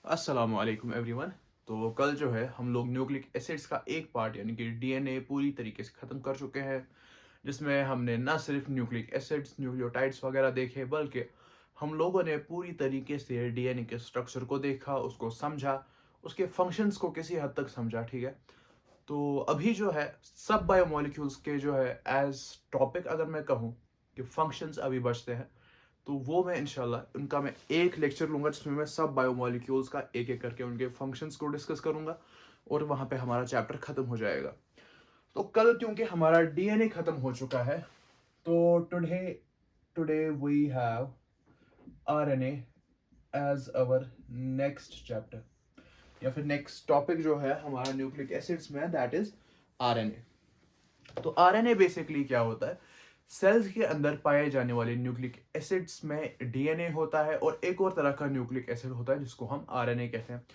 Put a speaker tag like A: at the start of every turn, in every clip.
A: अस्सलाम वालेकुम एवरीवन। तो कल जो है हम लोग न्यूक्लिक एसिड्स का एक पार्ट यानी कि डीएनए पूरी तरीके से ख़त्म कर चुके हैं, जिसमें हमने ना सिर्फ न्यूक्लिक एसिड्स न्यूक्लियोटाइड्स वगैरह देखे, बल्कि हम लोगों ने पूरी तरीके से डीएनए के स्ट्रक्चर को देखा, उसको समझा, उसके फंक्शंस को किसी हद तक समझा। ठीक है, तो अभी जो है सब बायोमोलिक्यूल्स के जो है एज टॉपिक अगर मैं कहूँ कि फंक्शंस अभी बचते हैं, तो वो मैं इंशाल्लाह उनका मैं एक लेक्चर लूंगा जिसमें मैं सब बायोमोलिक्यूल्स का एक एक करके उनके फंक्शंस को डिस्कस करूंगा और वहां पे हमारा चैप्टर खत्म हो जाएगा। तो कल क्योंकि हमारा डीएनए खत्म हो चुका है, तो today today we have RNA as our next chapter, या फिर नेक्स्ट टॉपिक जो है हमारा न्यूक्लिक एसिड्स में, दैट इज आरएनए। तो आरएनए बेसिकली क्या होता है? सेल्स के अंदर पाए जाने वाले न्यूक्लिक एसिड्स में डीएनए होता है और एक और तरह का न्यूक्लिक एसिड होता है जिसको हम आरएनए कहते हैं।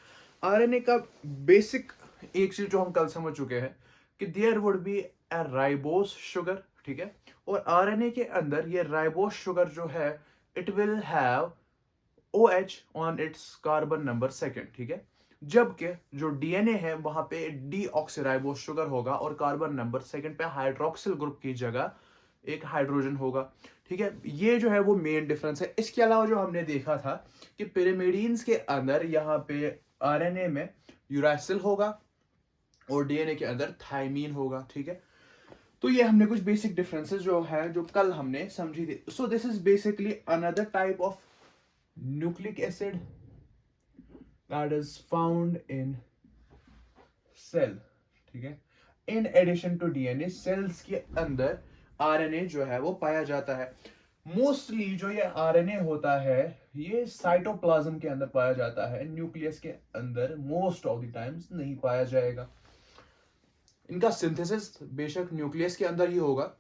A: आरएनए का बेसिक एक चीज जो हम कल समझ चुके हैं कि there would be a ribose sugar. ठीक है, और आरएनए के अंदर ये राइबोस शुगर जो है it will have OH on it's carbon number second. ठीक है, जबकि जो डीएनए है वहां पे डीऑक्सीराइबोस शुगर होगा और कार्बन नंबर सेकेंड पे हाइड्रोक्सिल ग्रुप की जगह एक हाइड्रोजन होगा। ठीक है, ये जो है वो मेन डिफरेंस है। इसके अलावा जो हमने देखा था कि पिरिमिडीन्स के अंदर यहाँ पे आरएनए में यूरासिल होगा और डीएनए के अंदर थाइमीन होगा। ठीक है, तो ये हमने कुछ बेसिक डिफरेंसेस जो है जो कल हमने समझी थी। So this is basically another type of nucleic acid that is found in cell। ठीक है, in addition to DNA cells के अंदर आरएनए जो है वो पाया जाता है। मोस्टली जो ये आरएनए होता है ये साइटोप्लाज्म के अंदर पाया जाता है, न्यूक्लियस के अंदर मोस्ट ऑफ द टाइम्स नहीं पाया जाएगा। इनका सिंथेसिस बेशक न्यूक्लियस के अंदर ही होगा,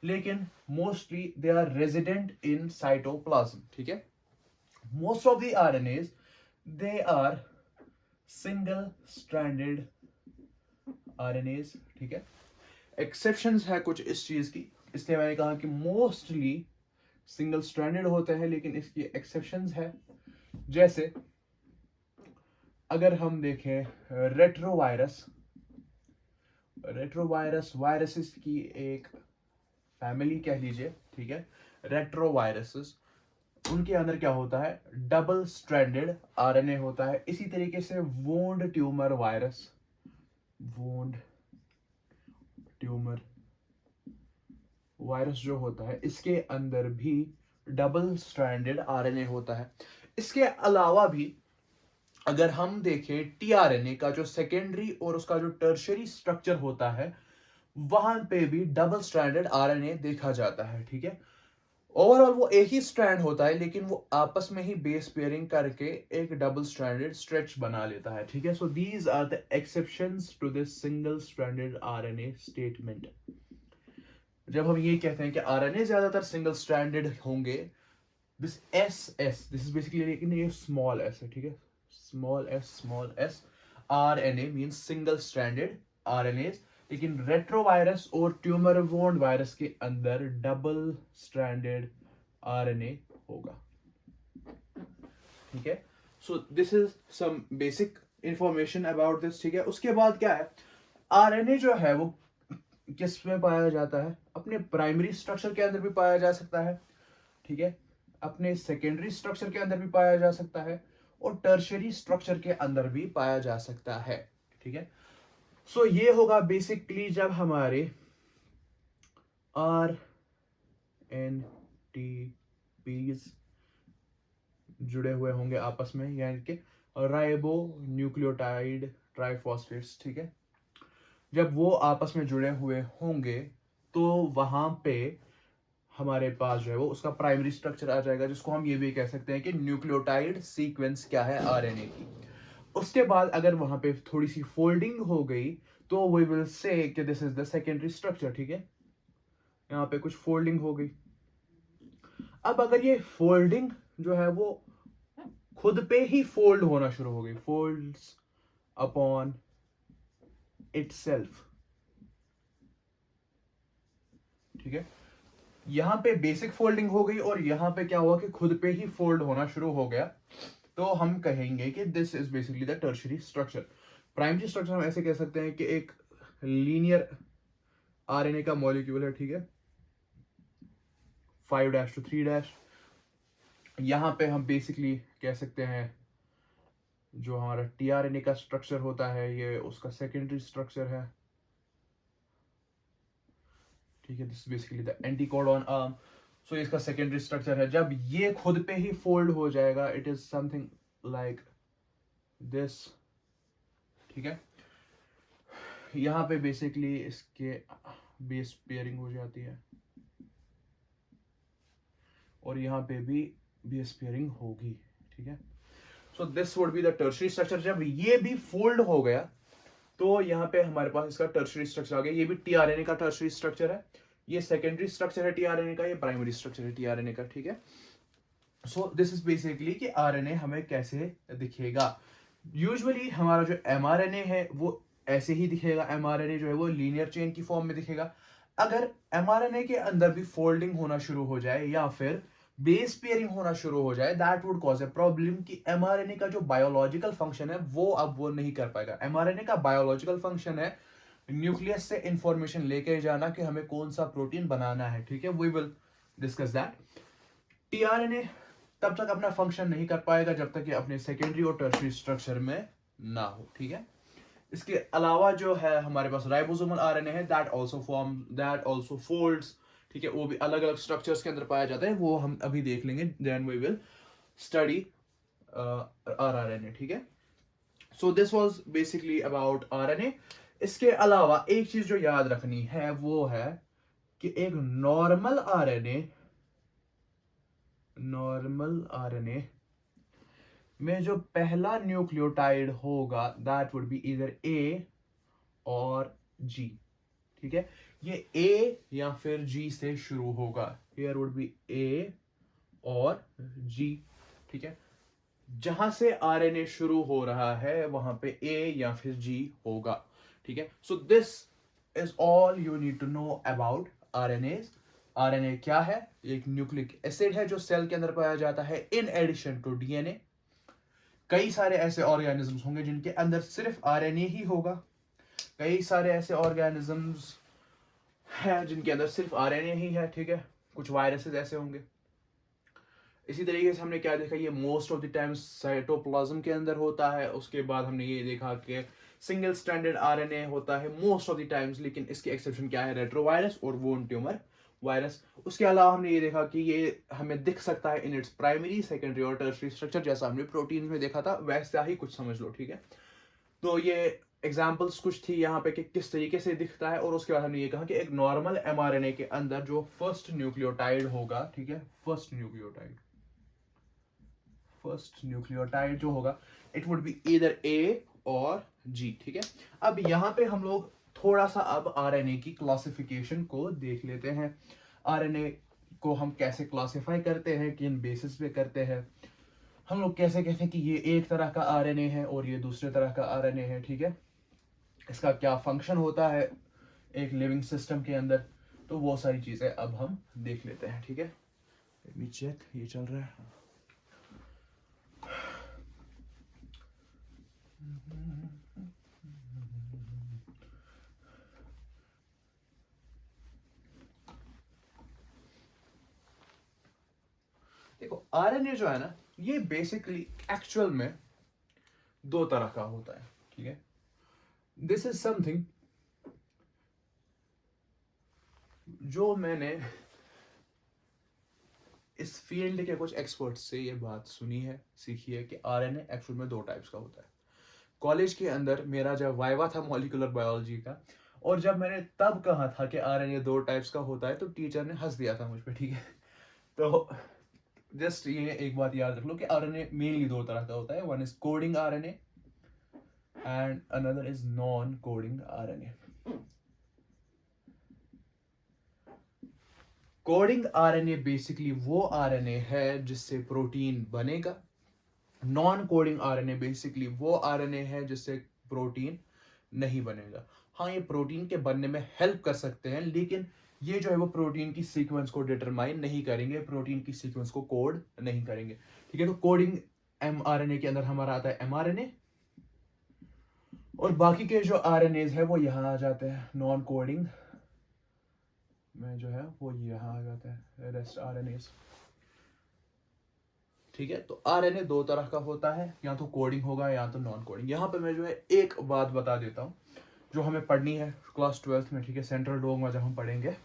A: लेकिन mostly they are resident in cytoplasm. ठीक है, most of the RNAs they are single stranded RNAs. ठीक है, एक्सेप्शंस है कुछ इस चीज की, इसलिए मैंने कहा कि मोस्टली सिंगल स्ट्रैंडेड होते हैं, लेकिन इसकी एक्सेप्शंस है। जैसे अगर हम देखें रेट्रोवायरस, रेट्रोवायरस वायरसेस की एक फैमिली कह लीजिए। ठीक है, रेट्रोवायरसेस, उनके अंदर क्या होता है? डबल स्ट्रैंडेड आरएनए होता है। इसी तरीके से wound tumour virus, wound tumour virus जो होता है इसके अंदर भी डबल स्ट्रैंडेड आरएनए होता है। इसके अलावा भी अगर हम देखें टीआरएनए का जो सेकेंडरी और उसका जो टर्शियरी स्ट्रक्चर होता है, वहां पे भी डबल स्ट्रैंडेड आरएनए देखा जाता है। ठीक है, ओवरऑल वो एक ही स्ट्रैंड होता है, लेकिन वो आपस में ही बेस पेयरिंग करके एक डबल स्ट्रैंडेड स्ट्रेच बना लेता है। ठीक है, so these are the exceptions to this single stranded RNA statement. जब हम ये कहते हैं कि आरएनए ज्यादातर सिंगल स्ट्रैंडेड होंगे, दिस दिस इज बेसिकली, लेकिन ये स्मॉल एस है। ठीक है, small s RNA means single stranded RNA, लेकिन रेट्रोवायरस और ट्यूमर वोन्ड वायरस के अंदर डबल स्ट्रैंडेड आरएनए होगा। ठीक है, so this is some basic information about this. ठीक है, उसके बाद क्या है? आरएनए जो है वो किस में पाया जाता है? अपने प्राइमरी स्ट्रक्चर के अंदर भी पाया जा सकता है। ठीक है, अपने सेकेंडरी स्ट्रक्चर के अंदर भी पाया जा सकता है और टर्शियरी स्ट्रक्चर के अंदर भी पाया जा सकता है। ठीक है, सो ये होगा बेसिकली जब हमारे आर एन टी पीज जुड़े हुए होंगे आपस में, यानी कि राइबो न्यूक्लियोटाइड ट्राइफॉस्फेट्स। ठीक है, जब वो आपस में जुड़े हुए होंगे तो वहां पे हमारे पास जो है वो उसका प्राइमरी स्ट्रक्चर आ जाएगा, जिसको हम ये भी कह सकते हैं कि न्यूक्लियोटाइड सीक्वेंस क्या है आरएनए की। उसके बाद अगर वहां पे थोड़ी सी फोल्डिंग हो गई तो वी विल से कि this is the secondary structure. ठीक है, यहाँ पे कुछ फोल्डिंग हो गई। अब अगर ये फोल्डिंग जो है वो खुद पे ही फोल्ड होना शुरू हो गई, फोल्ड्स अपॉन इटसेल्फ। ठीक है, यहां पे बेसिक फोल्डिंग हो गई और यहां पे क्या हुआ कि खुद पे ही फोल्ड होना शुरू हो गया। तो हम कहेंगे कि this is basically the tertiary structure. Primary structure हम ऐसे कह सकते हैं कि एक लीनियर आरएनए का मॉलिक्यूल है, ठीक है, 5' to 3'। यहाँ पे हम बेसिकली कह सकते हैं जो हमारा टीआरएनए का स्ट्रक्चर होता है ये उसका सेकेंडरी स्ट्रक्चर है, ठीक है। This is basically the anticodon arm. So इसका सेकेंडरी स्ट्रक्चर है। जब ये खुद पे ही फोल्ड हो जाएगा, it is something like this, ठीक है। यहाँ पे बेसिकली इसके बेस पेयरिंग हो जाती है और यहाँ पे भी बेस पेयरिंग होगी, ठीक है। So this would be the tertiary structure. जब ये भी फोल्ड हो गया तो यहाँ पे हमारे पास इसका टर्शियरी स्ट्रक्चर आ गया। ये भी टीआरएनए का टर्शियरी स्ट्रक्चर है, ये सेकेंडरी स्ट्रक्चर है टीआरएनए का, ये प्राइमरी स्ट्रक्चर है टीआरएनए का, ठीक है। सो दिस इज बेसिकली कि आरएनए हमें कैसे दिखेगा। यूजुअली हमारा जो एमआरएनए है वो ऐसे ही दिखेगा। एमआरएनए जो है वो लीनियर चेन की फॉर्म में दिखेगा। अगर एमआरएनए के अंदर भी फोल्डिंग होना शुरू हो जाए या फिर बेस पेयरिंग होना शुरू हो जाए, that would cause a problem कि एमआरएनए का जो बायोलॉजिकल फंक्शन है वो अब वो नहीं कर पाएगा। एमआरएनए का बायोलॉजिकल फंक्शन है न्यूक्लियस से इंफॉर्मेशन लेके जाना कि हमें कौन सा प्रोटीन बनाना है, ठीक है। We will discuss that. TRNA तब तक अपना फंक्शन नहीं कर पाएगा जब तक कि अपने सेकेंडरी और टर्शियरी स्ट्रक्चर में ना हो, ठीक है। इसके अलावा जो है हमारे पास राइबोसोमल आरएनए है, दैट आल्सो फोल्ड्स, ठीक है। वो भी अलग अलग स्ट्रक्चर्स के अंदर पाया जाता है, वो हम अभी देख लेंगे। Then we will study RNA, ठीक है। So this was basically about RNA. इसके अलावा एक चीज जो याद रखनी है वो है कि एक नॉर्मल आरएनए में जो पहला न्यूक्लियोटाइड होगा दैट वुड बी इधर ए और जी, ठीक है। ये ए या फिर जी से शुरू होगा। हियर वुड बी ए और जी, ठीक है। जहां से आरएनए शुरू हो रहा है वहां पे ए या फिर जी होगा, ठीक है। So this is all you need to know about RNA. RNA क्या है? एक न्यूक्लिक एसिड है जो सेल के अंदर पाया जाता है इन एडिशन टू डीएनए। कई सारे ऐसे ऑर्गेनिजम्स होंगे जिनके अंदर सिर्फ आरएनए ही होगा। कई सारे ऐसे ऑर्गेनिजम्स हैं जिनके अंदर सिर्फ आरएनए ही है, ठीक है। कुछ वायरसेस ऐसे होंगे। इसी तरीके से हमने क्या देखा, ये most of the times cytoplasm के अंदर होता है। उसके बाद हमने ये देखा कि सिंगल स्ट्रैंडेड आरएनए होता है मोस्ट ऑफ द टाइम्स, लेकिन इसके एक्सेप्शन क्या है, रेट्रोवायरस और वोन ट्यूमर वायरस। उसके अलावा हमने ये देखा कि ये हमें दिख सकता है इन इट्स प्राइमरी, सेकेंडरी और टर्शियरी स्ट्रक्चर। जैसा हमने प्रोटीन में देखा था वैसा ही कुछ समझ लो, ठीक है। तो ये एग्जाम्पल्स कुछ थी यहाँ पे कि किस तरीके से दिखता है। और उसके बाद हमने ये कहा कि एक नॉर्मल एमआरएनए के अंदर जो फर्स्ट न्यूक्लियोटाइड होगा, ठीक है, फर्स्ट न्यूक्लियोटाइड जो होगा इट वुड बी ईदर ए और जी, ठीक है। अब यहाँ पे हम लोग थोड़ा सा अब आरएनए की क्लासिफिकेशन को देख लेते हैं। आरएनए को हम कैसे क्लासिफाई करते हैं, किन बेसिस पे करते हैं। हम लोग कैसे कहते हैं कि ये एक तरह का आरएनए है और ये दूसरे तरह का आरएनए है, ठीक है। इसका क्या फंक्शन होता है एक लिविंग सिस्टम के अंदर, तो वो सारी चीजें अब हम देख लेते हैं, ठीक है। लेट मी चेक, ये चल रहा है। देखो आरएनए जो है ना, ये बेसिकली एक्चुअल में दो तरह का होता है, ठीक है। दिस इज समथिंग जो मैंने इस फील्ड के कुछ एक्सपर्ट्स से ये बात सुनी है, सीखी है कि आरएनए एक्चुअल में दो टाइप्स का होता है। कॉलेज के अंदर मेरा जब वाइवा था मॉलिक्यूलर बायोलॉजी का, और जब मैंने तब कहा था कि आरएनए दो टाइप्स का होता है तो टीचर ने हंस दिया था मुझ पे, ठीक है। तो जस्ट ये एक बात याद रख लो कि आरएनए मेनली दो तरह का होता है। One is coding RNA and another is non coding RNA. Coding RNA basically वो आरएनए है जिससे प्रोटीन बनेगा। नॉन कोडिंग आरएनए बेसिकली वो आरएनए है जिससे प्रोटीन नहीं बनेगा। हाँ, ये प्रोटीन के बनने में हेल्प कर सकते हैं, लेकिन ये जो है वो प्रोटीन की सीक्वेंस को डिटरमाइन नहीं करेंगे, प्रोटीन की सीक्वेंस को कोड नहीं करेंगे, ठीक है। तो कोडिंग mRNA के अंदर हमारा आता है mRNA, और बाकी के जो RNAs है वो यहाँ आ जाते हैं नॉन कोडिंग में, जो है वो यहाँ आ जाता है रेस्ट RNAs। ठीक है, तो RNA दो तरह का होता है, या तो कोडिंग होगा या तो नॉन कोडिंग। यहाँ पे मैं जो है एक बात बता देता हूँ जो हमें पढ़नी है क्लास 12th में, ठीक है, सेंट्रल डोगमा जब हम पढ़ेंगे।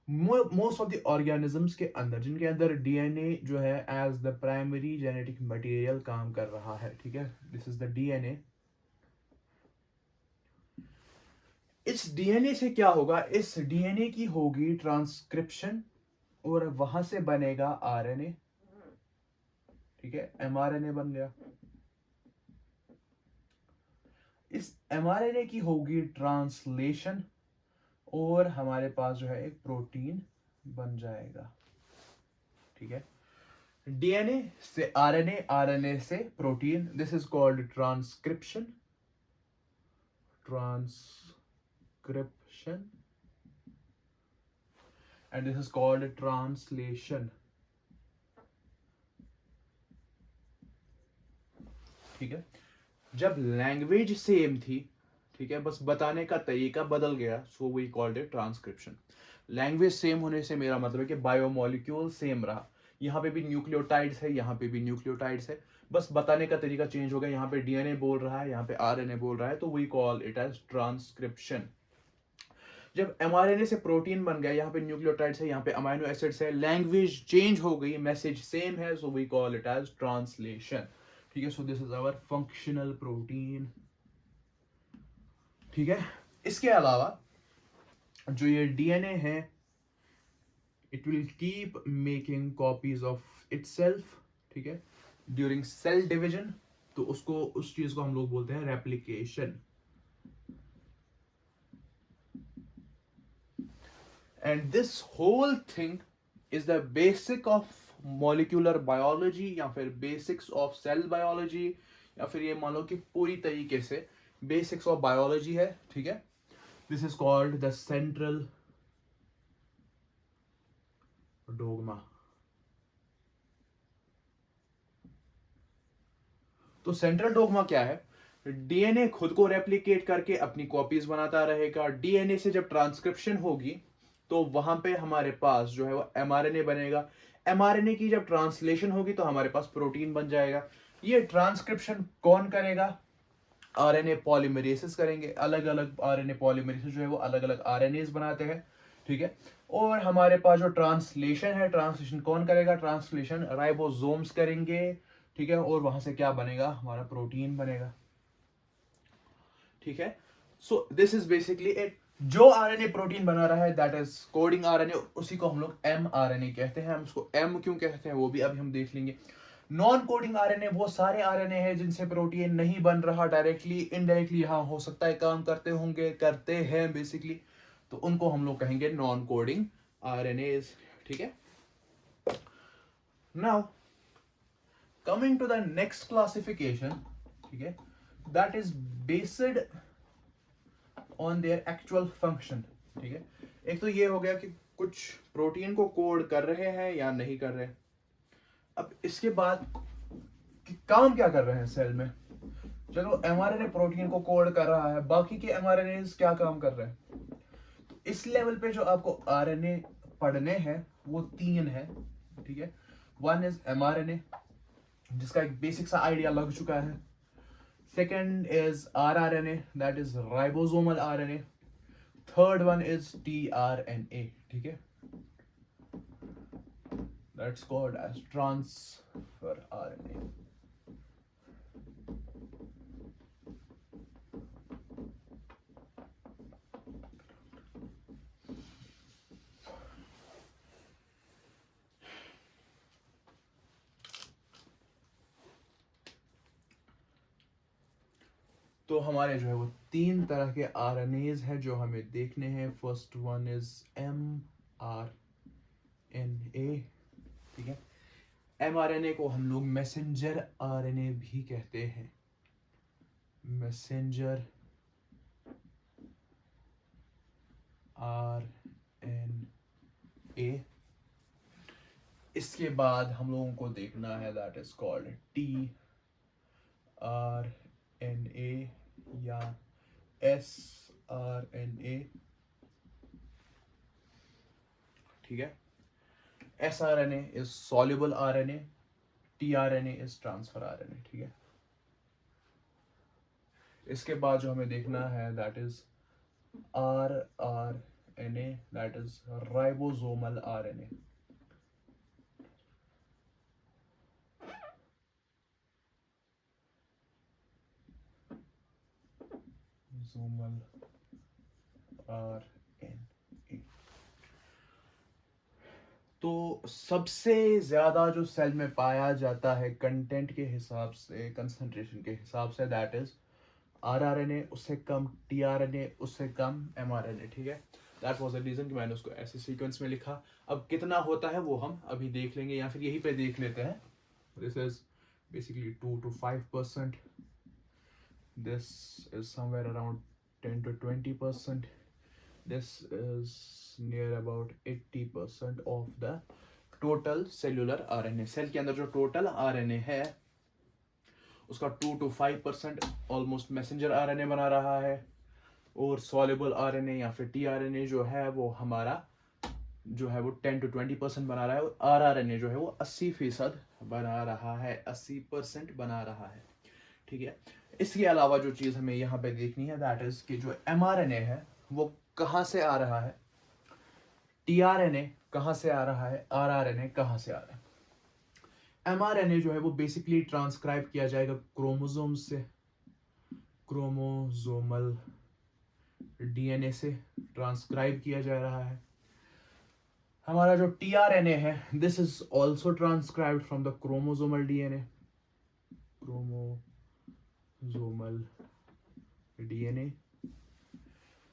A: मोस्ट ऑफ द ऑर्गेनिजम्स के अंदर, जिनके अंदर डीएनए जो है as the primary genetic material काम कर रहा है, ठीक है, दिस इज द डीएनए। इस डीएनए से क्या होगा, इस डीएनए की होगी ट्रांसक्रिप्शन और वहां से बनेगा आरएनए, ठीक है, एमआरएनए बन गया। इस एमआरएनए की होगी ट्रांसलेशन और हमारे पास जो है एक प्रोटीन बन जाएगा, ठीक है। डीएनए से आरएनए, आरएनए से protein, this is called transcription, and this is called translation, ठीक है। जब लैंग्वेज सेम थी, ठीक है, बस बताने का तरीका बदल गया, so we called it transcription. Language same होने से मेरा मतलब है कि बायोमोलिक्यूल सेम रहा, यहाँ पे भी न्यूक्लियोटाइड्स है, यहाँ पे भी न्यूक्लियोटाइड्स है, बस बताने का तरीका चेंज हो गया, यहाँ पे डीएनए बोल रहा है, यहाँ पे आरएनए बोल रहा है, तो we call it as transcription. जब एमआरएनए से प्रोटीन बन गया, यहाँ पे न्यूक्लियोटाइड्स है, यहाँ पे अमाइनो एसिड्स है, लैंग्वेज चेंज हो गई, मैसेज सेम है, so we call it as translation, ठीक है। So this is our functional protein, ठीक है। इसके अलावा जो ये डीएनए है, it will keep making copies of itself, ठीक है, ड्यूरिंग सेल डिवीजन, तो उसको, उस चीज को हम लोग बोलते हैं replication. And this whole thing is the basic of molecular biology, या फिर बेसिक्स ऑफ सेल बायोलॉजी, या फिर ये मान लो कि पूरी तरीके से बेसिक्स ऑफ बायोलॉजी है, ठीक है। This is called the central dogma. तो सेंट्रल डोगमा क्या है, डीएनए खुद को रेप्लिकेट करके अपनी कॉपीज बनाता रहेगा, डीएनए से जब ट्रांसक्रिप्शन होगी तो वहां पे हमारे पास जो है वो एमआरएनए बनेगा, एमआरएनए की जब ट्रांसलेशन होगी तो हमारे पास प्रोटीन बन जाएगा। ये ट्रांसक्रिप्शन कौन करेगा, आरएनए पॉलीमरेसेस करेंगे, अलग अलग आरएनए पॉलीमरेसेस जो है वो अलग अलग आरएनएस बनाते हैं, ठीक है। और हमारे पास जो ट्रांसलेशन है, ट्रांसलेशन कौन करेगा, ट्रांसलेशन राइबोसोम्स करेंगे, ठीक है, और वहां से क्या बनेगा, हमारा प्रोटीन बनेगा, ठीक है। So this is basically it. जो आरएनए प्रोटीन बना रहा है दैट इज कोडिंग आरएनए, उसी को हम लोग एमआरएनए कहते हैं। हम उसको एम क्यों कहते हैं वो भी अभी हम देख लेंगे। नॉन कोडिंग आरएनए वो सारे आरएनए हैं जिनसे प्रोटीन नहीं बन रहा, डायरेक्टली इनडायरेक्टली हाँ हो सकता है काम करते होंगे, करते हैं बेसिकली, तो उनको हम लोग कहेंगे नॉन कोडिंग आरएनए, ठीक है। Now coming to the next classification, ठीक है, that is based on their actual function, ठीक है। एक तो ये हो गया कि कुछ प्रोटीन को कोड कर रहे हैं या नहीं कर रहे। अब इसके बाद कि काम क्या कर रहे हैं सेल में। चलो एमआरएनए प्रोटीन को कोड कर रहा है, बाकी के एमआरएनए क्या काम कर रहे हैं। तो इस लेवल पे जो आपको आरएनए पढ़ने हैं वो तीन है, ठीक है। वन इज एमआरएनए, जिसका एक बेसिक सा आइडिया लग चुका है। Second is rRNA, that is ribosomal RNA. Third one is tRNA, ठीक है, that's called as transfer RNA. तो हमारे जो है वो तीन तरह के आरएनएज हैं जो हमें देखने हैं। फर्स्ट वन इज एमआरएनए, ठीक है। एमआरएनए को हम लोग मैसेंजर आरएनए भी कहते हैं, मैसेंजर आरएनए। इसके बाद हम लोगों को देखना है दैट इज कॉल्ड tRNA या sRNA, ठीक है। sRNA is soluble RNA, tRNA is transfer RNA, ठीक है। इसके बाद जो हमें देखना है that is rRNA, that is ribosomal RNA। Samuel RNA। तो सबसे ज्यादा जो सेल में पाया जाता है कंटेंट के हिसाब से, कंसंट्रेशन के हिसाब से, दैट इज rRNA, उससे कम tRNA, उससे कम mRNA, ठीक है। दैट वाज द रीजन कि मैंने उसको ऐसे सीक्वेंस में लिखा। अब कितना होता है वो हम अभी देख लेंगे, या फिर यहीं पे देख लेते हैं। This is basically 2 to 5%. This is somewhere around 10 to 20%. This is near about 80% of the total cellular RNA. Cell के अंदर जो टोटल RNA है उसका 2 to 5% ऑलमोस्ट मैसेंजर RNA बना रहा है, और soluble RNA या फिर tRNA जो है वो हमारा जो है वो 10 to 20% बना रहा है, और rRNA जो है वो 80% बना रहा है, 80% बना रहा है, ठीक है। इसके अलावा जो चीज़ हमें यहाँ पे देखनी है दैट इज कि जो mRNA है वो कहाँ से आ रहा है, tRNA कहाँ से आ रहा है, rRNA कहाँ से आ रहा है। mRNA जो है वो बेसिकली ट्रांसक्राइब किया जाएगा क्रोमोसोम से, क्रोमोसोमल DNA से ट्रांसक्राइब किया जा रहा है। हमारा जो tRNA है this is also transcribed from the chromosomal DNA, chromosomal DNA।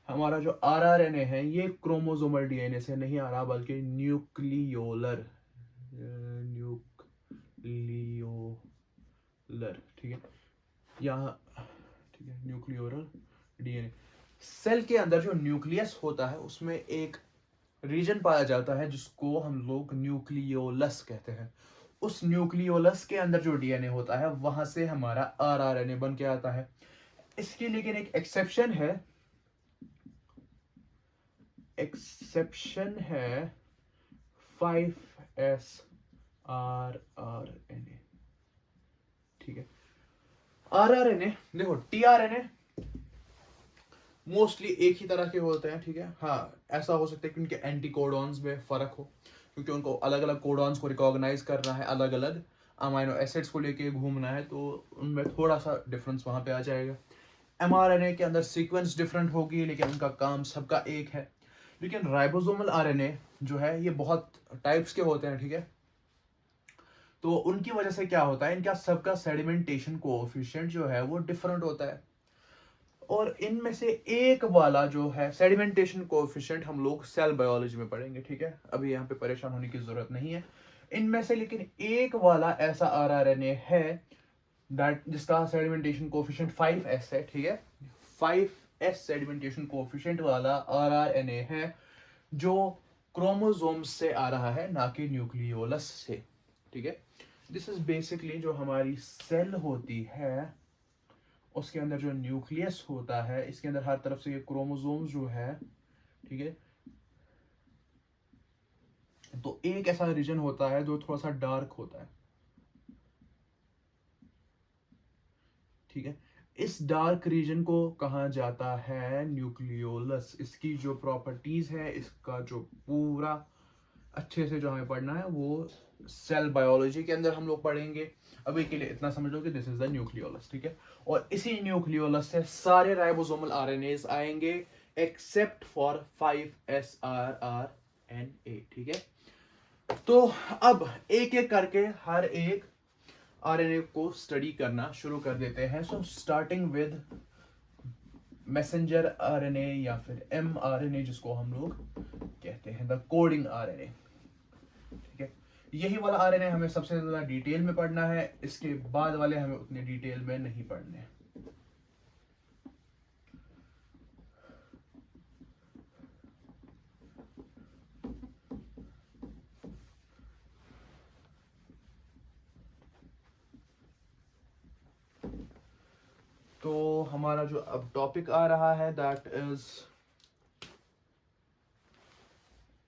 A: हमारा जो rRNA है ये क्रोमोसोमल DNA से नहीं आ रहा, बल्कि न्यूक्लियोलर, ठीक है, यहाँ, ठीक है, न्यूक्लियोलर DNA। सेल के अंदर जो न्यूक्लियस होता है उसमें एक रीजन पाया जाता है जिसको हम लोग न्यूक्लियोलस कहते हैं। उस न्यूक्लियोलस के अंदर जो DNA होता है वहां से हमारा rRNA बन के आता है। इसकी लेकिन एक एक्सेप्शन है, एक्सेप्शन है 5s rRNA, ठीक है। rRNA देखो, tRNA मोस्टली एक ही तरह के होते हैं, ठीक है। हाँ, ऐसा हो सकता है कि उनके एंटीकोडॉन्स में फर्क हो, क्योंकि उनको अलग अलग कोडॉन्स को रिकॉग्नाइज करना है, अलग अलग अमाइनो एसिड्स को लेके घूमना है, तो उनमें थोड़ा सा डिफरेंस वहां पे आ जाएगा। mRNA के अंदर सीक्वेंस डिफरेंट होगी, लेकिन उनका काम सबका एक है। लेकिन राइबोसोमल RNA जो है ये बहुत टाइप्स के होते हैं, ठीक है। तो उनकी वजह से क्या होता है, इनका सबका सेडिमेंटेशन कोएफिशिएंट जो है वो डिफरेंट होता है, और इनमें से एक वाला जो है सेडिमेंटेशन कोएफिशिएंट हम लोग सेल बायोलॉजी में पढ़ेंगे, ठीक है। अभी यहाँ पे परेशान होने की जरूरत नहीं है। इनमें से लेकिन एक वाला ऐसा rRNA है दैट जिसका सेडिमेंटेशन कोएफिशिएंट 5s है, ठीक है। 5s सेडिमेंटेशन कोएफिशिएंट वाला rRNA है जो क्रोमोसोम से आ रहा है, ना कि न्यूक्लियोलस से, ठीक है। दिस इज बेसिकली जो हमारी सेल होती है उसके अंदर जो न्यूक्लियस होता है, इसके अंदर हर तरफ से ये क्रोमोसोम जो है, ठीक है। तो एक ऐसा रीजन होता है जो थोड़ा सा डार्क होता है, ठीक है। इस डार्क रीजन को कहा जाता है न्यूक्लियोलस। इसकी जो प्रॉपर्टीज है, इसका जो पूरा अच्छे से जो हमें पढ़ना है वो सेल बायोलॉजी के अंदर हम लोग पढ़ेंगे। अभी के लिए इतना समझ लो कि दिस इज द न्यूक्लियोलस, ठीक है। और इसी न्यूक्लियोलस से सारे राइबोसोमल आरएनएस आएंगे एक्सेप्ट फॉर 5sRRNA, ठीक है। तो अब एक एक करके हर एक आरएनए को स्टडी करना शुरू कर देते हैं। So starting with messenger RNA या फिर mRNA जिसको हम लोग कहते हैं द कोडिंग आरएनए, ठीक है। यही वाला आरएनए हमें सबसे ज्यादा डिटेल में पढ़ना है, इसके बाद वाले हमें उतने डिटेल में नहीं पढ़ने। तो हमारा जो अब टॉपिक आ रहा है that is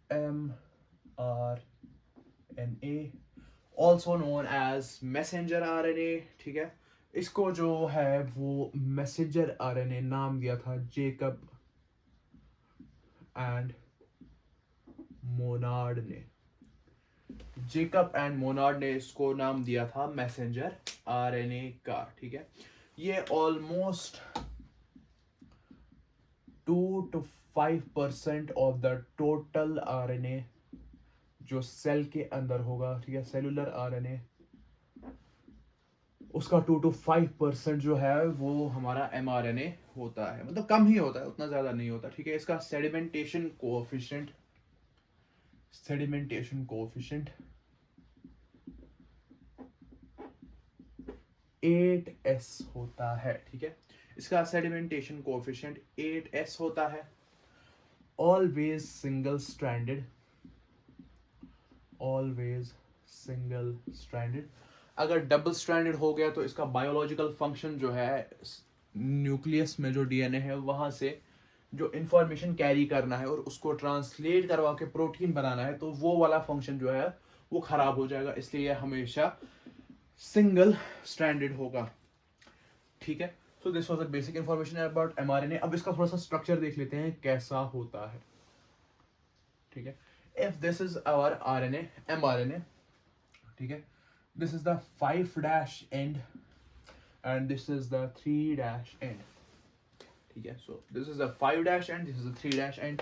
A: mRNA also known as messenger RNA. ठीक है, इसको जो है वो मैसेंजर आरएनए नाम दिया था जेकब एंड मोनार्ड ने। जेकब एंड मोनार्ड ने इसको नाम दिया था मैसेंजर आरएनए का। ठीक है, ये almost 2 to 5% of the total RNA जो सेल के अंदर होगा, ठीक है, सेलुलर आरएनए, उसका 2 to 5% जो है वो हमारा mRNA होता है। मतलब कम ही होता है, उतना ज्यादा नहीं होता। ठीक है, इसका सेडिमेंटेशन कोएफिशिएंट 8s होता है। ठीक है, इसका सेडिमेंटेशन कोएफिशिएंट 8s होता है। ऑलवेज सिंगल स्ट्रैंडेड, अगर डबल स्ट्रैंडेड हो गया तो इसका बायोलॉजिकल फंक्शन जो है न्यूक्लियस में जो डीएनए है वहां से जो इंफॉर्मेशन कैरी करना है और उसको ट्रांसलेट करवा के प्रोटीन बनाना है, तो वो वाला फंक्शन जो है वो खराब हो जाएगा। इसलिए यह हमेशा सिंगल स्ट्रैंडेड होगा। ठीक है, so this was the basic information about mRNA. अब इसका थोड़ा सा स्ट्रक्चर देख लेते हैं कैसा होता है। ठीक है, if this is our RNA mRNA, ठीक है, this is the 5' end and this is the 3' end. ठीक है, so this is the 5' end, this is the 3' end.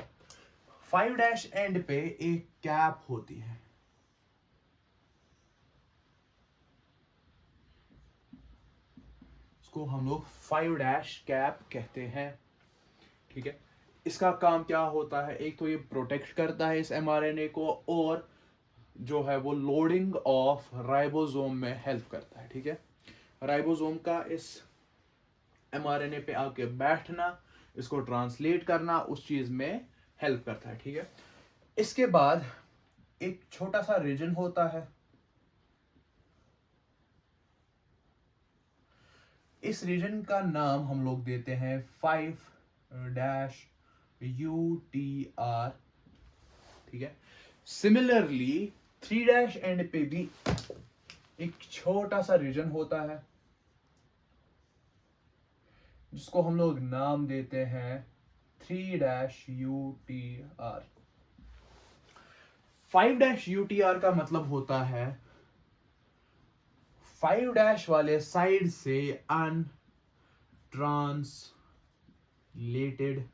A: 5' end पे एक कैप होती है, इसको हम लोग 5' कैप कहते हैं। ठीक है, इसका काम क्या होता है, एक तो ये प्रोटेक्ट करता है इस एमआरएनए को, और जो है वो लोडिंग ऑफ राइबोसोम में हेल्प करता है। ठीक है, राइबोसोम का इस एमआरएनए पे आके बैठना, इसको ट्रांसलेट करना, उस चीज में हेल्प करता है। ठीक है, इसके बाद एक छोटा सा रीजन होता है, इस रीजन का नाम हम लोग देते हैं 5' UTR। ठीक है, सिमिलरली 3' एंड पे भी एक छोटा सा रीजन होता है जिसको हम लोग नाम देते हैं 3' UTR। 5' UTR का मतलब होता है 5' वाले साइड से untranslated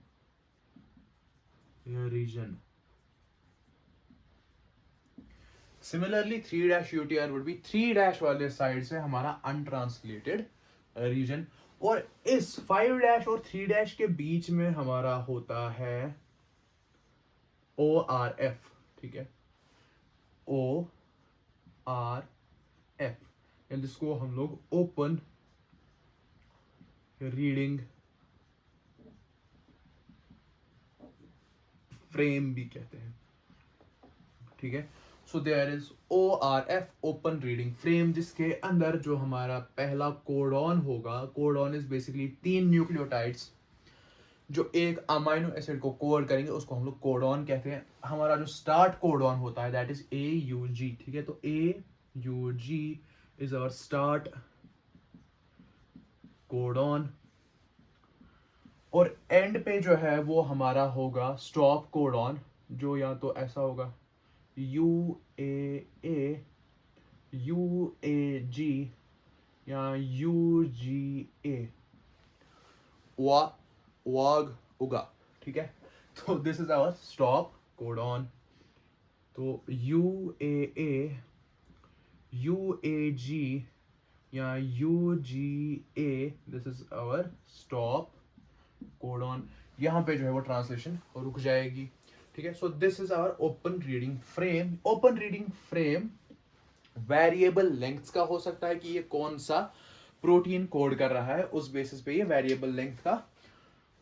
A: region. Similarly 3' UTR would be 3' वाले साइड से हमारा अनट्रांसलेटेड रीजन, और इस 5' और 3' के बीच में हमारा होता है ORF। ठीक है, ORF, जिसको हम लोग ओपन रीडिंग फ्रेम भी कहते हैं। ठीक है, so there is ORF, open reading frame, जिसके अंदर जो हमारा पहला कोडॉन होगा, कोडॉन इज बेसिकली 3 न्यूक्लियोटाइड्स जो एक अमाइनो एसिड को कोड करेंगे, उसको हम लोग कोडॉन कहते हैं। हमारा जो स्टार्ट कोडॉन होता है दैट इज AUG। ठीक है, तो AUG is our start codon, और एंड पे जो है वो हमारा होगा स्टॉप कोडॉन, जो या तो ऐसा होगा UAA, UAG या UGA, वाग उगा। ठीक है, तो this is our stop codon. तो UAA, UAG या UGA, this is our stop codon. यहाँ पे जो है वो ट्रांसलेशन रुक जाएगी। ठीक है, so this is our open reading frame. Open reading frame variable length का हो सकता है कि ये कौन सा प्रोटीन कोड कर रहा है, उस बेसिस पे ये वेरिएबल लेंथ का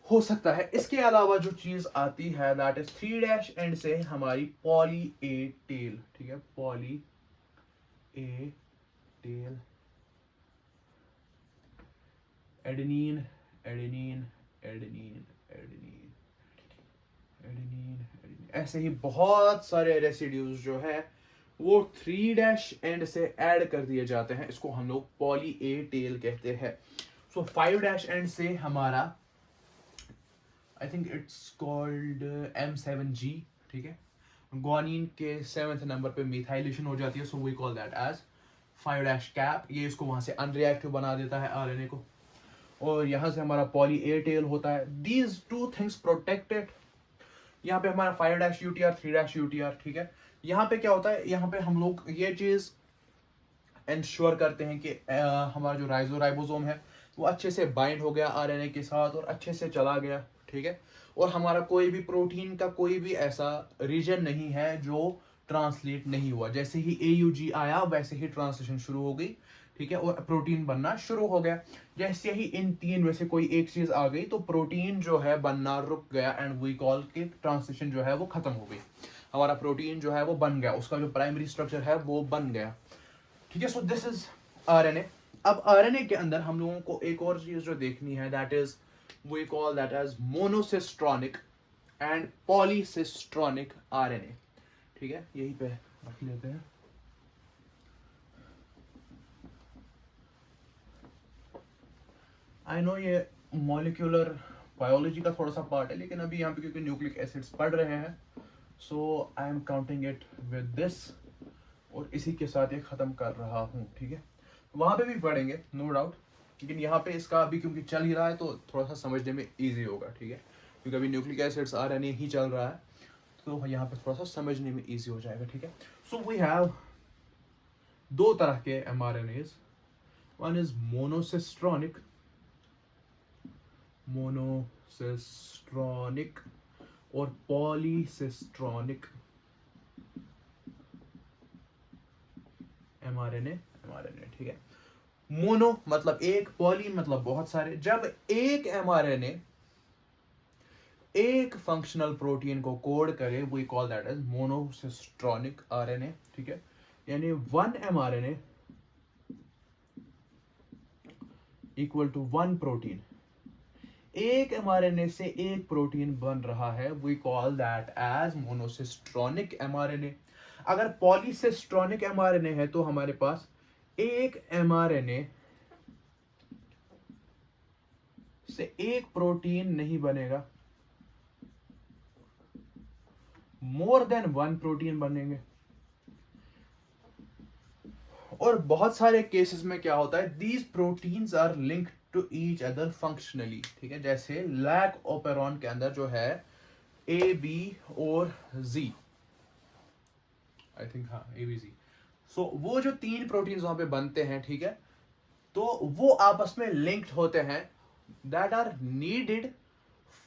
A: हो सकता है। इसके अलावा जो चीज आती है दैट इज 3' एंड से हमारी पॉली ए टेल। ठीक है, poly A tail adenine adenine adenine adenine adenine, ऐसे ही बहुत सारे रेसिड्यूज जो है वो 3' एंड से ऐड कर दिए जाते हैं। इसको हम लोग पॉली ए टेल कहते हैं। सो 5' एंड से हमारा I think it's called M7G, ठीक है। ग्वानिन के 7th नंबर पे मिथाइलेशन हो जाती है, so we call that as 5' cap. ये इसको वहां से अनरिएक्टिव बना देता है आरएनए को, और यहाँ से हमारा पॉली ए टेल होता है। These two things protected. यहाँ पे हमारा 5' UTR 3' UTR, ठीक है। यहाँ पे क्या होता है, यहाँ पे हम लोग ये चीज इंश्योर करते हैं कि हमारा जो राइबोसोम है वो अच्छे से बाइंड हो गया आरएनए के साथ और अच्छे से चला गया, ठीक है। और हमारा कोई भी प्रोटीन का कोई भी ऐसा रीजन नहीं है जो ट्रांसलेट नहीं हुआ। जैसे ही AUG आया वैसे ही ट्रांसलेशन शुरू हो गई, ठीक है, और प्रोटीन बनना शुरू हो गया। जैसे ही इन तीन में से कोई एक चीज आ गई तो प्रोटीन जो है बनना रुक गया, एंड वी कॉल के ट्रांसलेशन जो है वो खत्म हो गई। हमारा प्रोटीन जो है वो बन गया, उसका जो प्राइमरी स्ट्रक्चर है वो बन गया, ठीक है। So this is RNA. अब आरएनए के अंदर हम लोगों को एक और चीज जो देखनी है, that is we call that as monocistronic and polycistronic RNA, ठीक है। यहीं पे रख लेते हैं। आई नो ये मॉलिक्यूलर बायोलॉजी का थोड़ा सा पार्ट है, लेकिन अभी यहाँ पे क्योंकि न्यूक्लिक एसिड्स पढ़ रहे हैं, so I am counting it with this, और इसी के साथ ये खत्म कर रहा हूँ, ठीक है। वहां पे भी पढ़ेंगे नो डाउट, लेकिन यहाँ पे इसका अभी क्योंकि चल ही रहा है तो थोड़ा सा समझने में ईजी होगा, ठीक है। क्योंकि अभी न्यूक्लिक एसिड्स आरएनए ही चल रहा है, तो यहाँ पे थोड़ा सा समझने में ईजी हो जाएगा, ठीक है। सो वी हैव दो तरह के एमआरएनएज, वन इज मोनोसिस्ट्रॉनिक और पॉलीसिस्ट्रॉनिक एमआरएनए, ठीक है। मोनो मतलब एक, पॉली मतलब बहुत सारे। जब एक एमआरएनए एक फंक्शनल प्रोटीन को कोड करे, we call that as monocistronic RNA, ठीक है। यानी 1 एमआरएनए इक्वल टू 1 प्रोटीन। एक एमआरएनए से एक प्रोटीन बन रहा है, we call that as monocistronic mRNA. अगर पॉलीसिस्ट्रॉनिक एमआरएनए है तो हमारे पास एक एमआरएनए से एक प्रोटीन नहीं बनेगा, मोर देन 1 प्रोटीन बनेंगे। और बहुत सारे केसेस में क्या होता है, these proteins are linked to each other functionally, ठीक है। जैसे लैक ओपेरॉन के अंदर जो है AB और Z, आई थिंक, हाँ ABZ। सो वो जो 3 प्रोटीन्स वहां पे बनते हैं, ठीक है, तो वो आपस में लिंक्ड होते हैं, that are needed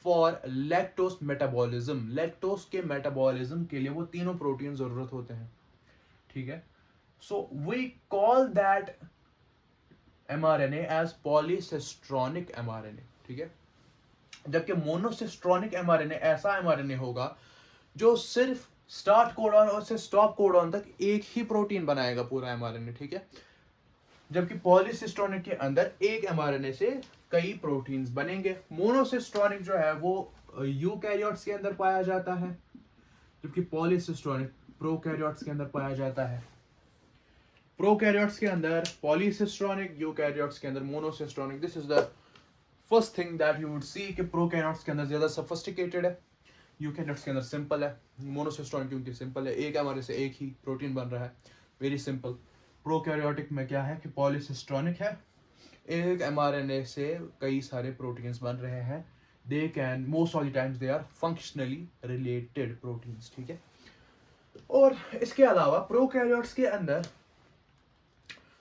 A: for lactose metabolism. Lactose के मेटाबॉलिज्म के लिए वो तीनों प्रोटीन जरूरत होते हैं, ठीक है। So we call that mRNA as polycistronic mRNA, ठीक है। जबकि मोनोसिस्ट्रॉनिक एमआरएनए ऐसा एमआरएनए होगा जो सिर्फ स्टार्ट कोडॉन और से स्टॉप कोडॉन तक एक ही प्रोटीन बनाएगा पूरा एमआरएनए, ठीक है। जबकि पॉलीसिस्ट्रॉनिक के अंदर एक एमआरएनए से कई प्रोटीन्स बनेंगे। मोनोसिस्ट्रॉनिक जो है वो यूकैरियोट्स के अंदर पाया जाता है, जबकि पॉलीसिस्ट्रॉनिक प्रोकैरियोट्स के अंदर पाया जाता है। प्रोकैरियोट्स के अंदर पॉलीसिस्ट्रॉनिक, यूकैरियोट्स के अंदर monocistronic. This is the first thing that you would see कि प्रोकैरियोट्स के अंदर ज्यादा सोफिस्टिकेटेड है, यूकैरियोट्स के अंदर सिंपल है। मोनोसिस्ट्रॉनिक क्योंकि सिंपल है, एक हमारे से एक ही प्रोटीन बन रहा है, वेरी सिंपल। प्रोकैरियोटिक में क्या है कि पॉलीसिस्ट्रॉनिक है, एक एमआरएनए से कई सारे प्रोटीन्स बन रहे हैं। They can most of the times they are functionally related proteins, ठीक है। और इसके अलावा प्रोकैरियोट्स के अंदर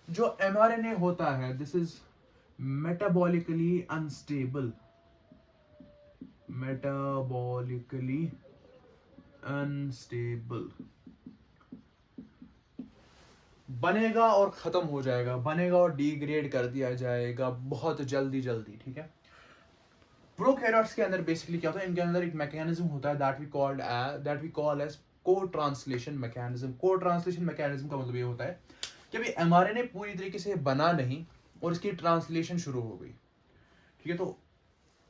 A: जो एमआरएनए होता है, this is metabolically unstable, metabolically unstable. बनेगा और खत्म हो जाएगा, बनेगा और डिग्रेड कर दिया जाएगा बहुत जल्दी, ठीक है। प्रोकैरियोट्स के अंदर बेसिकली क्या होता है, इनके अंदर एक मैकेनिज्म होता है दैट वी कॉल एज को ट्रांसलेशन मैकेनिज्म। को ट्रांसलेशन मैकेनिज्म का मतलब ये होता है कि अभी एमआरएनए पूरी तरीके से बना नहीं और इसकी ट्रांसलेशन शुरू हो गई, ठीक है। तो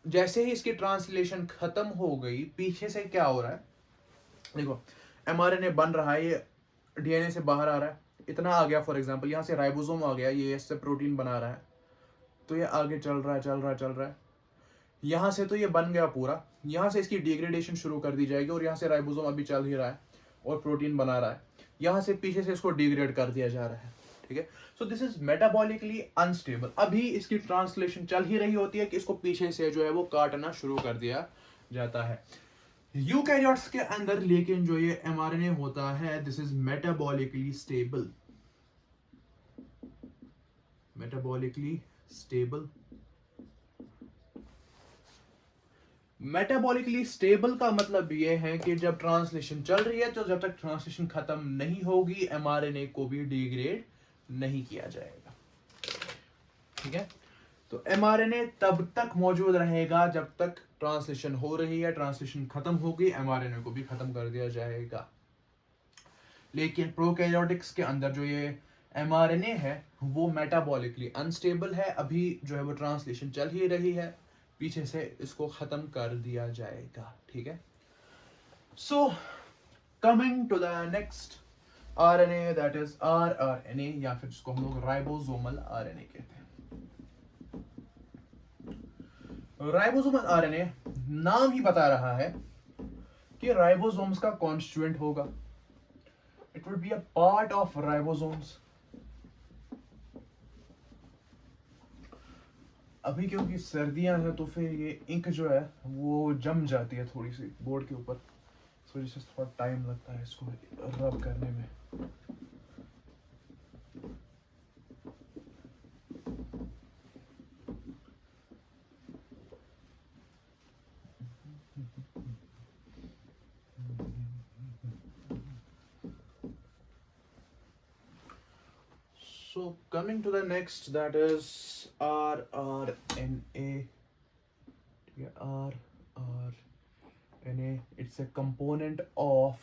A: जैसे ही इसकी ट्रांसलेशन खत्म हो गई, पीछे से क्या हो रहा है, देखो mRNA बन रहा है, ये डीएनए से बाहर आ रहा है, इतना आ गया, फॉर एग्जांपल यहाँ से राइबोसोम आ गया, ये इससे प्रोटीन बना रहा है, तो ये आगे चल रहा है चल रहा है चल रहा है, यहाँ से तो ये बन गया पूरा, यहाँ से इसकी डिग्रेडेशन शुरू कर दी जाएगी, और यहाँ से राइबोसोम अभी चल ही रहा है और प्रोटीन बना रहा है, यहाँ से पीछे से इसको डिग्रेड कर दिया जा रहा है, ठीक है। So this is metabolically unstable. अभी इसकी ट्रांसलेशन चल ही रही होती है कि इसको पीछे से जो है वो काटना शुरू कर दिया जाता है यूकैरियोट्स के अंदर, लेकिन जो ये एमआरएनए होता है, this is metabolically stable, metabolically stable. Metabolically stable का मतलब ये है कि जब ट्रांसलेशन चल रही है, तो जब तक ट्रांसलेशन खत्म नहीं होगी, एमआरएनए को भी डिग्रेड नहीं किया जाएगा, ठीक है। तो एमआरएनए तब तक मौजूद रहेगा जब तक ट्रांसलेशन हो रही है, ट्रांसलेशन खत्म होगी, एमआरएनए को भी खत्म कर दिया जाएगा। लेकिन प्रोकैरियोटिक्स के अंदर जो ये एमआरएनए है वो मेटाबॉलिकली अनस्टेबल है, अभी जो है वो ट्रांसलेशन चल ही रही है, पीछे से इसको खत्म कर दिया जाएगा, ठीक है। So coming to the next RNA, that is rRNA, या फिर जिसको हम लोग राइबोसोमल आरएनए कहते हैं। राइबोसोमल आरएनए नाम ही बता रहा है कि राइबोसोम्स का कॉन्स्टिट्यूएंट होगा, it would be a part of ribosomes. अभी क्योंकि सर्दियां हैं तो फिर ये इंक जो है वो जम जाती है थोड़ी सी बोर्ड के ऊपर, इस वजह से थोड़ा टाइम लगता है इसको रब करने में। So coming to the next, that is rRNA. rRNA, it's a component of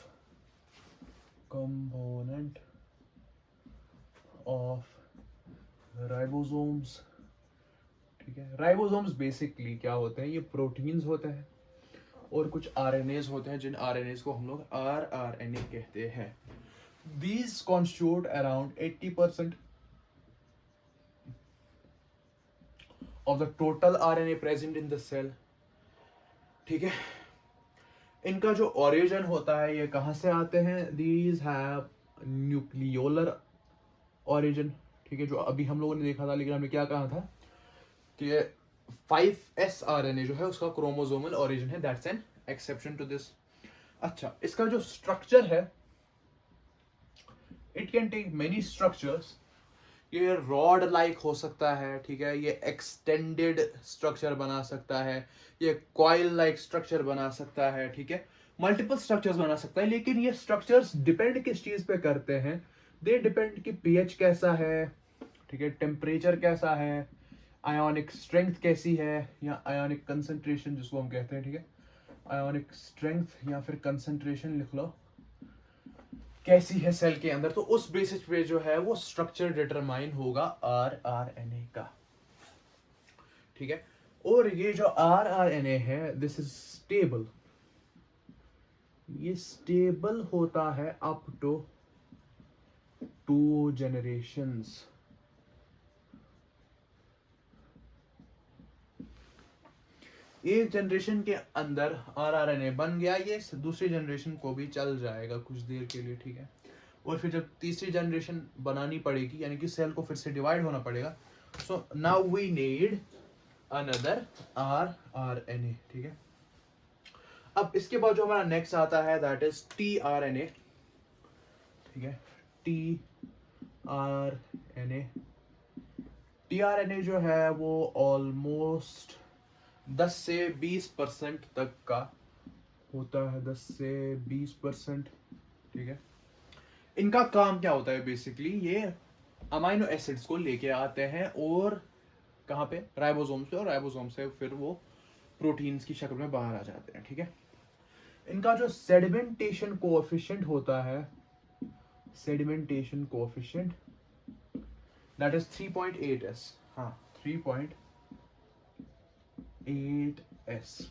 A: ribosomes, ठीक है। राइबोसोम्स बेसिकली क्या होते हैं, ये प्रोटीन्स होते हैं और कुछ आरएनएस होते हैं, जिन आरएनएस को हम लोग rRNA कहते हैं। These constitute around 80% of the total RNA present in the cell, ठीक है। इनका जो ओरिजिन होता है, ये कहाँ से आते हैं, these have न्यूक्लियोलर ओरिजिन, ठीक है। जो अभी हम लोगों ने देखा था, लेकिन हमने क्या कहा था कि 5s RNA जो है उसका क्रोमोसोमल ओरिजिन है, that's an exception to this. अच्छा, इसका जो स्ट्रक्चर है, it can take many structures, ये रॉड लाइक हो सकता है, ठीक है, ये एक्सटेंडेड स्ट्रक्चर बना सकता है, ये कॉइल लाइक स्ट्रक्चर बना सकता है, ठीक है, मल्टीपल स्ट्रक्चर्स बना सकता है। लेकिन ये स्ट्रक्चर्स डिपेंड किस चीज पे करते हैं, दे डिपेंड कि पीएच कैसा है, ठीक है, टेम्परेचर कैसा है, आयोनिक स्ट्रेंथ कैसी है, या आयोनिक कंसंट्रेशन जिसको हम कहते हैं, ठीक है, आयोनिक स्ट्रेंथ या फिर कंसंट्रेशन लिख लो, कैसी है सेल के अंदर। तो उस बेसिस पे जो है वो स्ट्रक्चर डिटरमाइन होगा आरआरएनए का, ठीक है। और ये जो आरआरएनए है, दिस इज स्टेबल, ये स्टेबल होता है अप टू 2 generations। एक जनरेशन के अंदर आरआरएनए बन गया, ये दूसरी जनरेशन को भी चल जाएगा कुछ देर के लिए, ठीक है। और फिर जब तीसरी जनरेशन बनानी पड़ेगी, यानी कि सेल को फिर से डिवाइड होना पड़ेगा, so now we need another rRNA, ठीक है। अब इसके बाद जो हमारा नेक्स्ट आता है, दैट इज टीआरएनए, ठीक है, टीआरएनए। टीआरएनए जो है वो ऑलमोस्ट 10 से 20% तक का होता है, 10 से 20%, ठीक है। इनका काम क्या होता है, बेसिकली ये अमाइनो एसिड्स को लेके आते हैं और कहाँ पे, राइबोसोम पे, और राइबोसोम से फिर वो प्रोटीन्स की शक्ल में बाहर आ जाते हैं, ठीक है। इनका जो सेडिमेंटेशन कोएफिशिएंट होता है, sedimentation coefficient, that is 3.8s, हाँ 3.8s, 8s।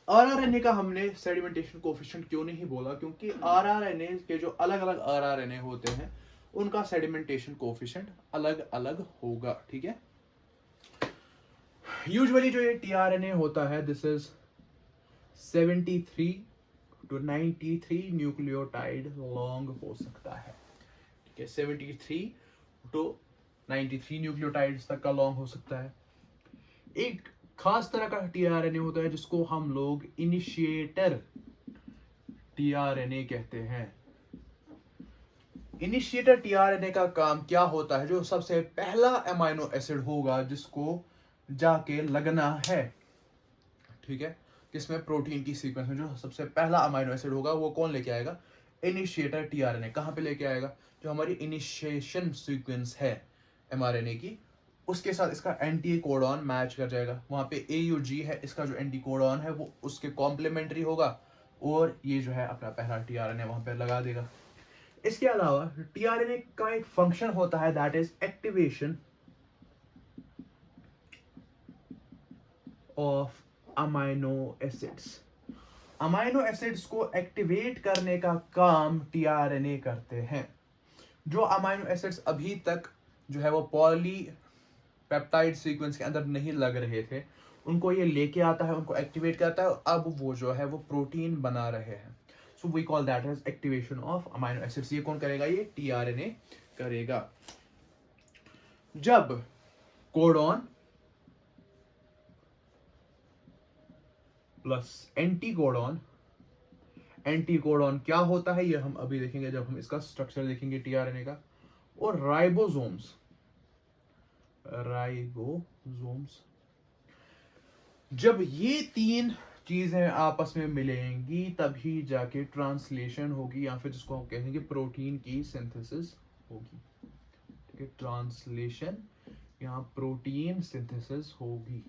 A: RRNA का हमने सेडिमेंटेशन कोफिशिएंट क्यों नहीं बोला, क्योंकि RRNA के जो अलग अलग RRNA होते हैं उनका सेडिमेंटेशन कोफिशिएंट अलग अलग होगा, ठीक है। यूजुअली जो ये tRNA होता है, this is 73 to 93 nucleotide long हो सकता है, ठीक है। 73 to 93 न्यूक्लियोटाइड्स तक का लॉन्ग हो सकता है। एक खास तरह का tRNA होता है जिसको हम लोग इनिशिएटर tRNA कहते हैं। इनिशिएटर tRNA का काम क्या होता है, जो सबसे पहला अमाइनो एसिड होगा जिसको जाके लगना है, ठीक है, किसमें, प्रोटीन की सीक्वेंस में जो सबसे पहला अमाइनो एसिड होगा वो कौन लेके आएगा, इनिशिएटर tRNA। कहां पे लेके आएगा, जो हमारी इनिशिएशन सीक्वेंस है mRNA की, उसके साथ इसका एंटी कोडॉन मैच कर जाएगा। वहां पे AUG है, इसका जो एंटी कोडॉन है वो उसके कॉम्प्लीमेंट्री होगा और ये जो है अपना पहला tRNA वहां पे लगा देगा। इसके अलावा tRNA का एक फंक्शन होता है, that is activation of amino acids. Amino acids को एक्टिवेट करने का काम tRNA करते हैं। जो अमाइनो एसिड्स अभी तक जो है वो पॉलीपेप्टाइड सीक्वेंस के अंदर नहीं लग रहे थे, उनको ये लेके आता है, उनको एक्टिवेट करता है, अब वो जो है वो प्रोटीन बना रहे हैं। So we call that as activation of amino acids. ये कौन करेगा, ये tRNA करेगा। जब कोडॉन प्लस एंटीकोडॉन, एंटीकोडॉन क्या होता है ये हम अभी देखेंगे जब हम इसका स्ट्रक्चर देखेंगे tRNA का, और राइबोसोम्स जब ये तीन चीजें आपस में मिलेंगी तभी जाके ट्रांसलेशन होगी, या फिर जिसको हम कहेंगे प्रोटीन की सिंथेसिस होगी, ठीक है। ट्रांसलेशन या प्रोटीन सिंथेसिस होगी।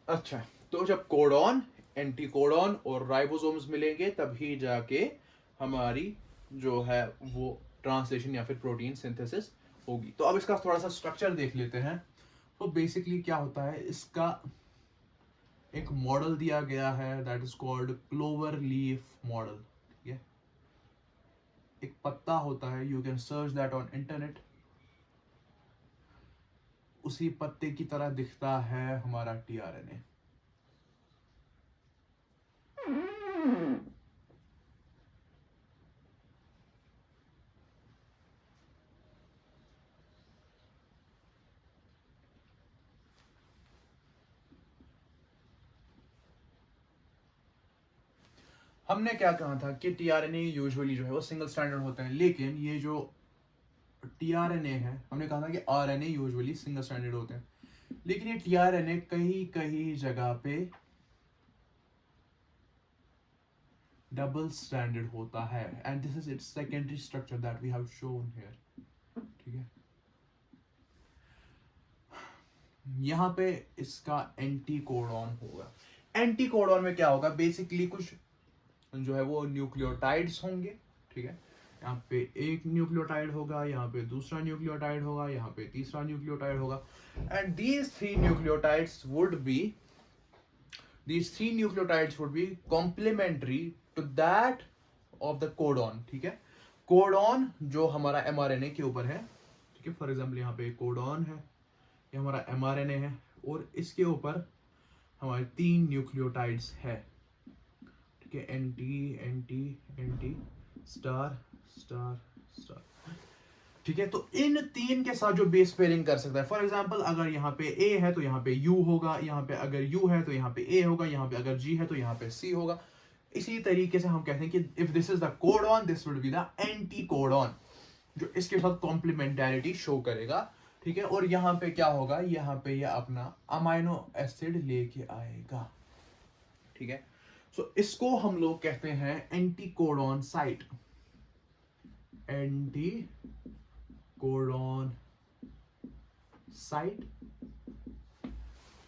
A: अच्छा, तो जब कोडॉन, एंटीकोडॉन और राइबोसोम्स मिलेंगे तभी जाके हमारी जो है वो ट्रांसलेशन या फिर प्रोटीन सिंथेसिस होगी। तो अब इसका थोड़ा सा स्ट्रक्चर देख लेते हैं। तो बेसिकली क्या होता है, इसका एक मॉडल दिया गया है, that is called clover leaf model, ठीक है। एक पत्ता होता है, you can search that on internet. उसी पत्ते की तरह दिखता है हमारा tRNA। हमने क्या कहा था कि tRNA यूजुअली जो है वो सिंगल स्ट्रैंडेड होते हैं, लेकिन ये जो tRNA है, हमने कहा था कि RNA यूजुअली सिंगल स्ट्रैंडेड होते हैं, लेकिन ये tRNA कहीं कहीं जगह पे डबल स्ट्रैंडेड होता है, and this is its secondary structure that we have shown here, ठीक है। यहाँ पे इसका एंटीकोडॉन होगा। एंटीकोडॉन में क्या होगा, बेसिकली कुछ जो है वो न्यूक्लियोटाइड्स होंगे, ठीक है। यहाँ पे एक न्यूक्लियोटाइड होगा, यहाँ पे दूसरा न्यूक्लियोटाइड होगा, यहाँ पे तीसरा न्यूक्लियोटाइड होगा, and these three nucleotides would be complementary to that of the codon, ठीक है। कोडॉन जो हमारा mRNA के ऊपर है, ठीक है। फॉर एग्जाम्पल यहाँ पे कोडॉन है, ये हमारा mRNA है, और इसके ऊपर हमारे 3 न्यूक्लियोटाइड्स है, ठीक है। एंटी स्टार स्टार स्टार, ठीक है। तो इन 3 के साथ जो बेस पेयरिंग कर सकता है, फॉर एग्जांपल अगर यहाँ पे A है तो यहाँ पे U होगा, यहाँ पे अगर U है तो यहाँ पे A होगा, यहाँ पे अगर G है तो यहाँ पे C होगा। इसी तरीके से हम कहते हैं कि if this is the codon, this would be the anticodon, जो इसके साथ कॉम्प्लीमेंटैरिटी शो करेगा, ठीक है। और यहाँ पे क्या होगा, यहाँ पे ये अपना अमाइनो एसिड लेके आएगा, ठीक है। सो इसको हम लोग कहते हैं एंटीकोडॉन साइट, एंटीकोडॉन साइट।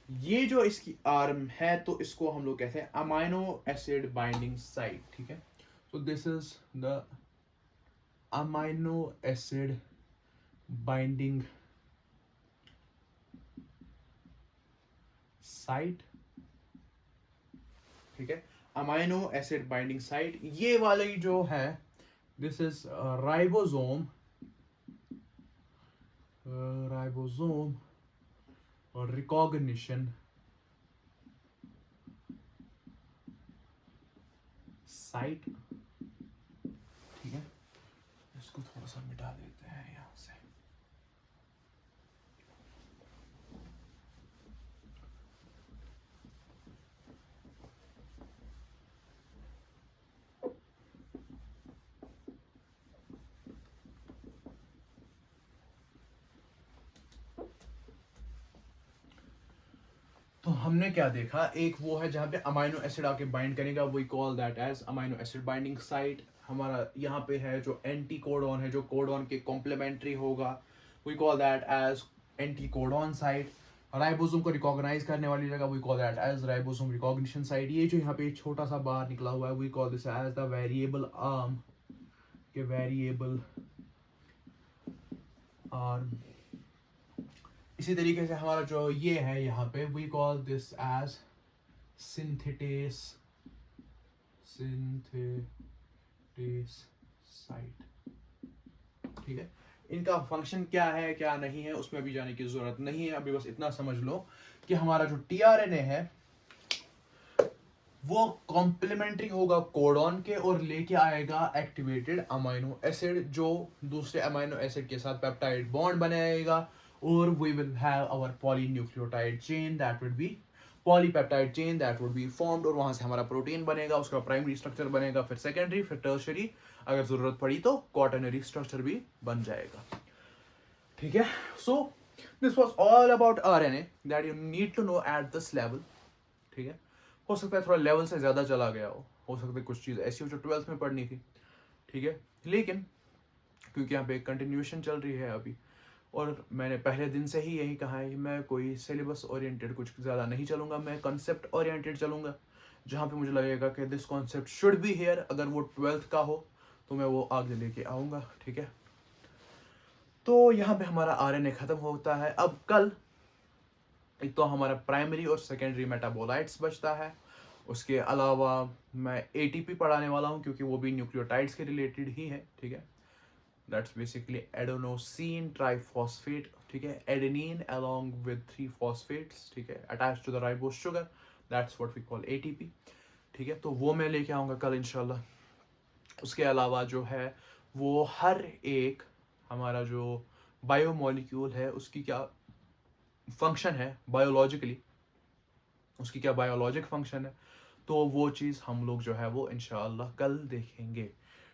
A: ये जो इसकी आर्म है तो इसको हम लोग कहते हैं अमाइनो एसिड बाइंडिंग साइट, ठीक है। तो this is the amino acid binding site, ठीक है, अमाइनो एसिड बाइंडिंग साइट। ये वाली जो है दिस इज राइबोसोम, राइबोसोम और रिकॉग्निशन साइट, ठीक है। इसको थोड़ा सा मिटा देते हैं यहां से। तो हमने क्या देखा, एक वो है जहाँ पे अमाइनो एसिड आके बाइंड करेगा, we call that as amino acid binding site. हमारा यहाँ पे है जो एंटी कोडॉन है, जो कोडॉन के कॉम्प्लीमेंट्री होगा, we call that as anti codon site. Ribosome को रिकॉग्नाइज करने वाली जगह we call that as ribosome recognition site. ये जो यहाँ पे छोटा सा बार निकला हुआ है we call this as the variable arm, के वेरिएबल आर्म। इसी तरीके से हमारा जो ये है यहाँ पे we call this as synthetase, synthetase site, ठीक है। इनका फंक्शन क्या है क्या नहीं है उसमें अभी जाने की जरूरत नहीं है, अभी बस इतना समझ लो कि हमारा जो टीआरएनए है वो कॉम्प्लीमेंट्री होगा कोडॉन के और लेके आएगा एक्टिवेटेड अमाइनो एसिड, जो दूसरे अमाइनो एसिड के साथ पेप्टाइड बॉन्ड बनाएगा और we will have our polynucleotide chain that would be polypeptide chain that would be formed, और वहां से हमारा प्रोटीन बनेगा, उसका प्राइमरी स्ट्रक्चर बनेगा, फिर सेकेंडरी, फिर टर्शरी, अगर जरूरत पड़ी तो क्वाटर्नरी स्ट्रक्चर भी बन जाएगा, ठीक है। So this was all about RNA that you need to know at this level, ठीक है। हो सकता है थोड़ा लेवल से ज़्यादा चला गया हो सकता है कुछ चीज़ ऐसी हो जो 12th में पढ़नी थी, ठीक है। लेकिन क्योंकि यहाँ पे कंटिन्यूएशन चल रही है अभी, और मैंने पहले दिन से ही यही कहा है कि मैं कोई सिलेबस ओरिएंटेड कुछ ज़्यादा नहीं चलूँगा, मैं कंसेप्ट ओरिएंटेड चलूँगा, जहाँ पे मुझे लगेगा कि this concept should be here, अगर वो 12th का हो तो मैं वो आगे लेके आऊँगा, ठीक है। तो यहाँ पे हमारा आरएनए ख़त्म होता है। अब कल एक तो हमारा प्राइमरी और सेकेंडरी मेटाबोलाइट्स बचता है, उसके अलावा मैं एटीपी पढ़ाने वाला हूँ क्योंकि वो भी न्यूक्लियोटाइड्स के रिलेटेड ही है, ठीक है। दैट्स बेसिकली एडेनोसिन ट्राइफॉस्फेट, ठीक है, एडेनिन अलोंग विद 3 फॉस्फेट्स, ठीक है, attached to the ribose sugar, that's what we call ATP, ठीक है। तो वो मैं लेके आऊँगा कल इंशाल्लाह। उसके अलावा जो है वो हर एक हमारा जो बायोमोलिक्यूल है उसकी क्या फंक्शन है बायोलॉजिकली, उसकी क्या बायोलॉजिक फंक्शन है, तो वो चीज़ हम लोग जो है वो इंशाअल्लाह कल देखेंगे,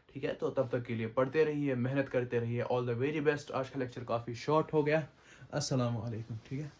A: ठीक है। तो तब तक के लिए पढ़ते रहिए, मेहनत करते रहिए, ऑल द वेरी बेस्ट। आज का लेक्चर काफ़ी शॉर्ट हो गया। अस्सलाम वालेकुम, ठीक है।